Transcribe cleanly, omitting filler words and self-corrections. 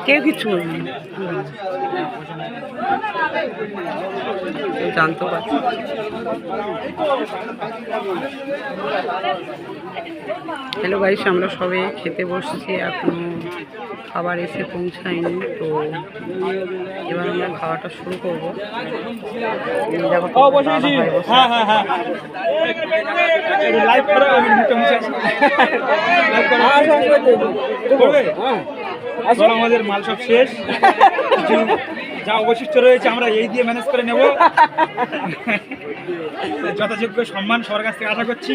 কেউ কিছু জানতে পারছি। হ্যালো গাইস, আমরা সবে খেতে বসছি, এখনো খাবার এসে পৌঁছায়নি। তো এবার আমরা খাওয়াটা শুরু করবো। আমাদের মাল সব শেষ, যা অবশিষ্ট রয়েছে আমরা এই দিয়ে ম্যানেজ করে নেব। যথাযোগ্য সম্মান সবার কাছ থেকে আশা করছি।